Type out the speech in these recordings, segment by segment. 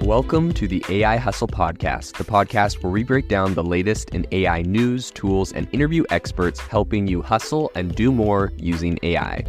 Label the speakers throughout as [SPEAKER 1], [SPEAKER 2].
[SPEAKER 1] Welcome to the AI Hustle Podcast, the podcast where we break down the latest in AI news, tools, and interview experts helping you hustle and do more using AI.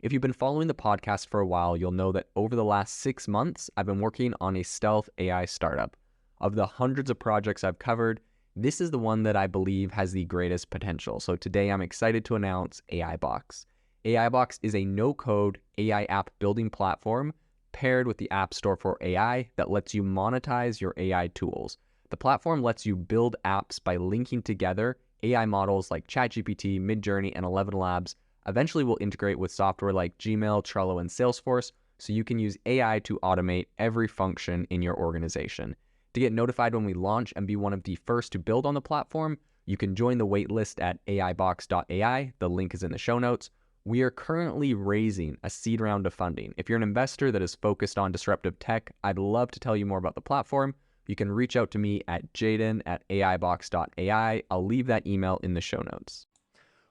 [SPEAKER 1] If you've been following the podcast for a while, you'll know that over the last 6 months, I've been working on a stealth AI startup. Of the hundreds of projects I've covered, this is the one that I believe has the greatest potential. So today I'm excited to announce AI Box. AI Box is a no-code AI app building platform paired with the App Store for AI that lets you monetize your AI tools. The platform lets you build apps by linking together AI models like ChatGPT, Midjourney, and 11 Labs. Eventually, we'll integrate with software like Gmail, Trello, and Salesforce so you can use AI to automate every function in your organization. To get notified when we launch and be one of the first to build on the platform, you can join the waitlist at aibox.ai. The link is in the show notes. We are currently raising a seed round of funding. If you're an investor that is focused on disruptive tech, I'd love to tell you more about the platform. You can reach out to me at jaden@aibox.ai. I'll leave that email in the show notes.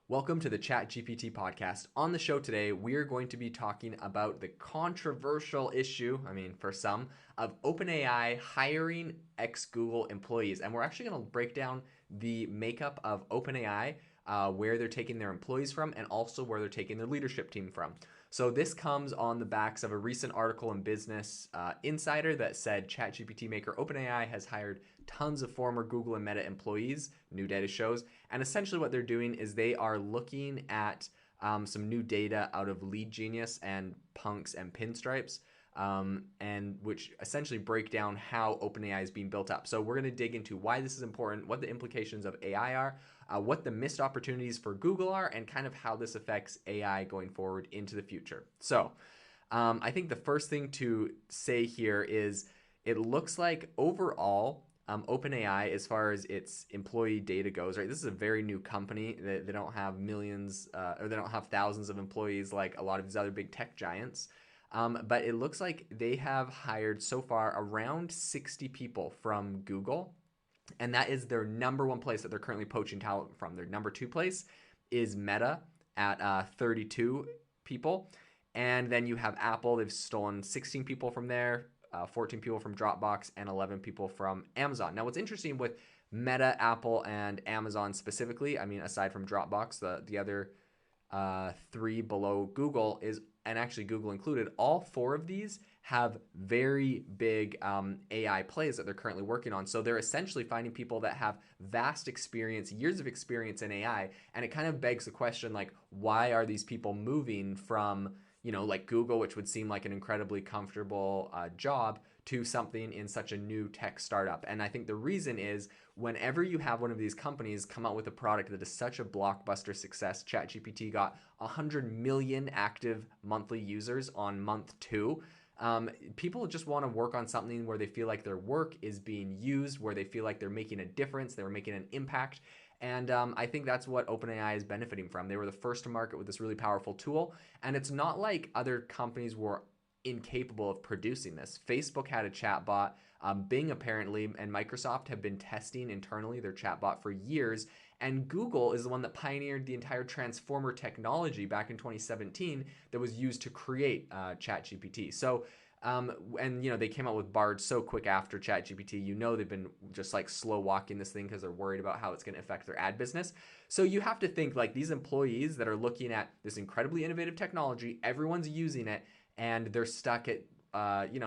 [SPEAKER 1] Welcome to the ChatGPT podcast. On the show today, we are going to be talking about the controversial issue, for some, of OpenAI hiring ex-Google employees. And we're actually going to break down the makeup of OpenAI, where they're taking their employees from, and also where they're taking their leadership team from. So this comes on the backs of a recent article in Business Insider that said ChatGPT maker OpenAI has hired tons of former Google and Meta employees, new data shows. And essentially what they're doing is they are looking at some new data out of Lead Genius and Punks and Pinstripes, and which essentially break down how OpenAI is being built up. So we're going to dig into why this is important, what the implications of AI are, what the missed opportunities for Google are, and kind of how this affects AI going forward into the future. So I think the first thing to say here is it looks like overall OpenAI, as far as its employee data goes, right? This is a very new company. They don't have millions or they don't have thousands of employees like a lot of these other big tech giants. But it looks like they have hired so far around 60 people from Google. And that is their number one place that they're currently poaching talent from. Their number two place is Meta at 32 people. And then you have Apple. They've stolen 16 people from there, 14 people from Dropbox, and 11 people from Amazon. Now, what's interesting with Meta, Apple, and Amazon specifically, aside from Dropbox, the other three below Google is, and actually Google included, all four of these have very big AI plays that they're currently working on. So they're essentially finding people that have vast experience, years of experience in AI. And it kind of begs the question, like, why are these people moving from, like Google, which would seem like an incredibly comfortable job, to something in such a new tech startup? And I think the reason is whenever you have one of these companies come out with a product that is such a blockbuster success, ChatGPT got 100 million active monthly users on month 2. People just want to work on something where they feel like their work is being used, where they feel like they're making a difference, they're making an impact. And I think that's what OpenAI is benefiting from. They were the first to market with this really powerful tool. And it's not like other companies were incapable of producing this. Facebook had a chatbot. Bing apparently and Microsoft have been testing internally their chatbot for years. And Google is the one that pioneered the entire transformer technology back in 2017 that was used to create ChatGPT. So, they came out with Bard so quick after ChatGPT. They've been just like slow walking this thing because they're worried about how it's going to affect their ad business. So you have to think like these employees that are looking at this incredibly innovative technology, everyone's using it, and they're stuck at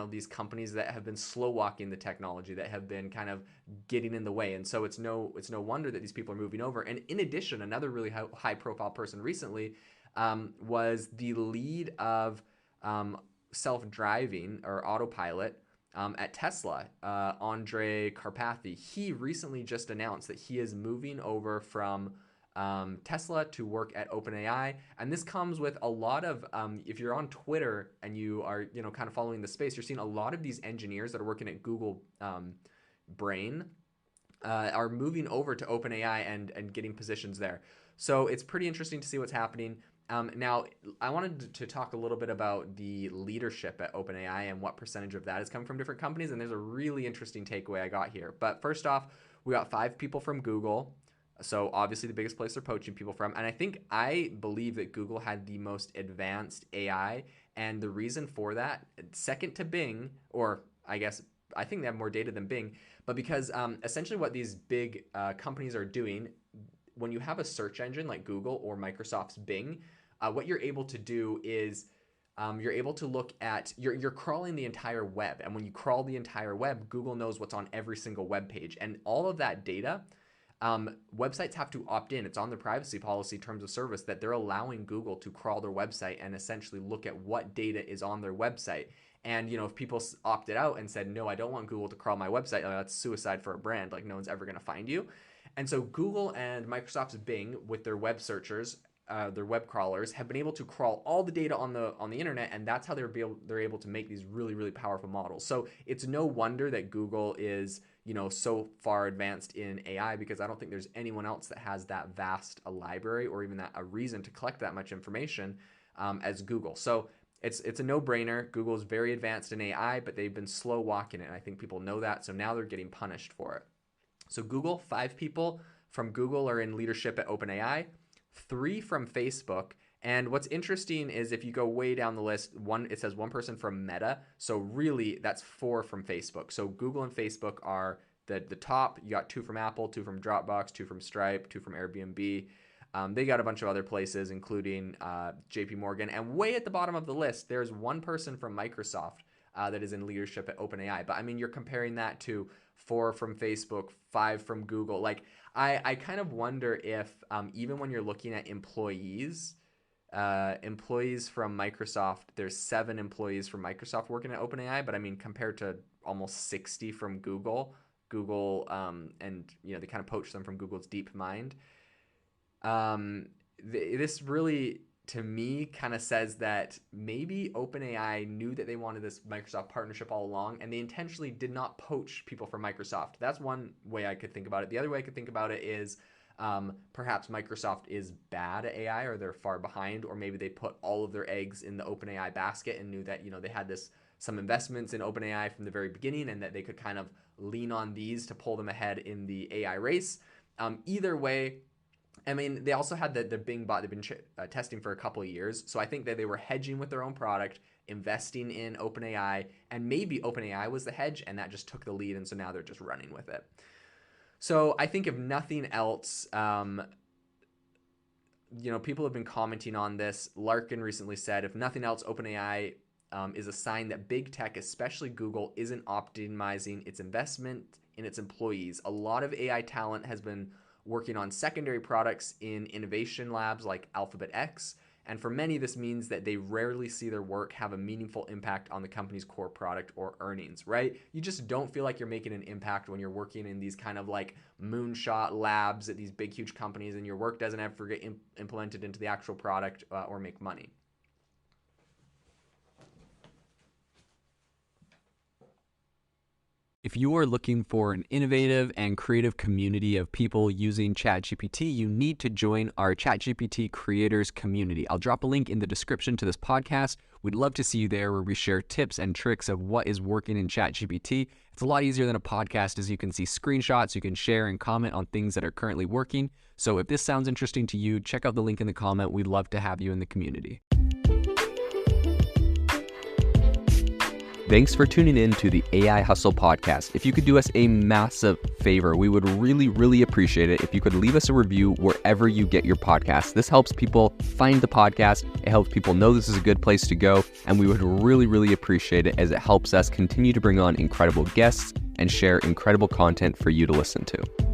[SPEAKER 1] these companies that have been slow walking the technology, that have been kind of getting in the way. And so it's no wonder that these people are moving over. And in addition, another really high profile person recently was the lead of self-driving or autopilot at Tesla, Andre Karpathy. He recently just announced that he is moving over from Tesla to work at OpenAI. And this comes with a lot of, if you're on Twitter and you are, kind of following the space, you're seeing a lot of these engineers that are working at Google Brain are moving over to OpenAI and getting positions there. So it's pretty interesting to see what's happening. Now, I wanted to talk a little bit about the leadership at OpenAI and what percentage of that is coming from different companies. And there's a really interesting takeaway I got here. But first off, we got 5 people from Google, So obviously the biggest place they're poaching people from. And I believe that Google had the most advanced AI. And the reason for that, second to Bing, or I think they have more data than Bing, but because essentially what these big companies are doing, when you have a search engine like Google or Microsoft's Bing, what you're able to do is you're able to look at, you're crawling the entire web. And when you crawl the entire web, Google knows what's on every single web page. And all of that data, websites have to opt in. It's on the privacy policy terms of service that they're allowing Google to crawl their website and essentially look at what data is on their website. And, if people opted out and said, no, I don't want Google to crawl my website, that's suicide for a brand. Like, no one's ever going to find you. And so Google and Microsoft's Bing, with their web searchers, their web crawlers, have been able to crawl all the data on the internet, and that's how they're able to make these really, really powerful models. So it's no wonder that Google is so far advanced in AI, because I don't think there's anyone else that has that vast a library or even a reason to collect that much information as Google. So it's a no-brainer. Google is very advanced in AI, but they've been slow walking it. And I think people know that. So now they're getting punished for it. So Google, 5 people from Google are in leadership at OpenAI, 3 from Facebook. And what's interesting is if you go way down the list, it says 1 person from Meta. So really that's 4 from Facebook. So Google and Facebook are the top. You got 2 from Apple, 2 from Dropbox, 2 from Stripe, 2 from Airbnb. They got a bunch of other places, including JP Morgan. And way at the bottom of the list, there's 1 person from Microsoft that is in leadership at OpenAI. But I mean, you're comparing that to 4 from Facebook, 5 from Google. Like, I kind of wonder if even when you're looking at employees from Microsoft, there's 7 employees from Microsoft working at OpenAI. But I mean, compared to almost 60 from Google, and they kind of poached them from Google's DeepMind. This really, to me, kind of says that maybe OpenAI knew that they wanted this Microsoft partnership all along, and they intentionally did not poach people from Microsoft. That's one way I could think about it. The other way I could think about it is perhaps Microsoft is bad at AI, or they're far behind, or maybe they put all of their eggs in the OpenAI basket and knew that they had some investments in OpenAI from the very beginning, and that they could kind of lean on these to pull them ahead in the AI race. Either way, I mean, they also had the Bing bot they've been testing for a couple of years. So I think that they were hedging with their own product, investing in OpenAI, and maybe OpenAI was the hedge, and that just took the lead, and so now they're just running with it. So I think if nothing else, people have been commenting on this. Larkin recently said, if nothing else, OpenAI is a sign that big tech, especially Google, isn't optimizing its investment in its employees. A lot of AI talent has been working on secondary products in innovation labs like Alphabet X. And for many, this means that they rarely see their work have a meaningful impact on the company's core product or earnings, right? You just don't feel like you're making an impact when you're working in these kind of like moonshot labs at these big, huge companies, and your work doesn't ever get implemented into the actual product or make money.
[SPEAKER 2] If you are looking for an innovative and creative community of people using ChatGPT, you need to join our ChatGPT creators community. I'll drop a link in the description to this podcast. We'd love to see you there, where we share tips and tricks of what is working in ChatGPT. It's a lot easier than a podcast, as you can see screenshots, you can share and comment on things that are currently working. So if this sounds interesting to you, check out the link in the comment. We'd love to have you in the community. Thanks for tuning in to the AI Hustle podcast. If you could do us a massive favor, we would really, really appreciate it if you could leave us a review wherever you get your podcasts. This helps people find the podcast. It helps people know this is a good place to go. And we would really, really appreciate it, as it helps us continue to bring on incredible guests and share incredible content for you to listen to.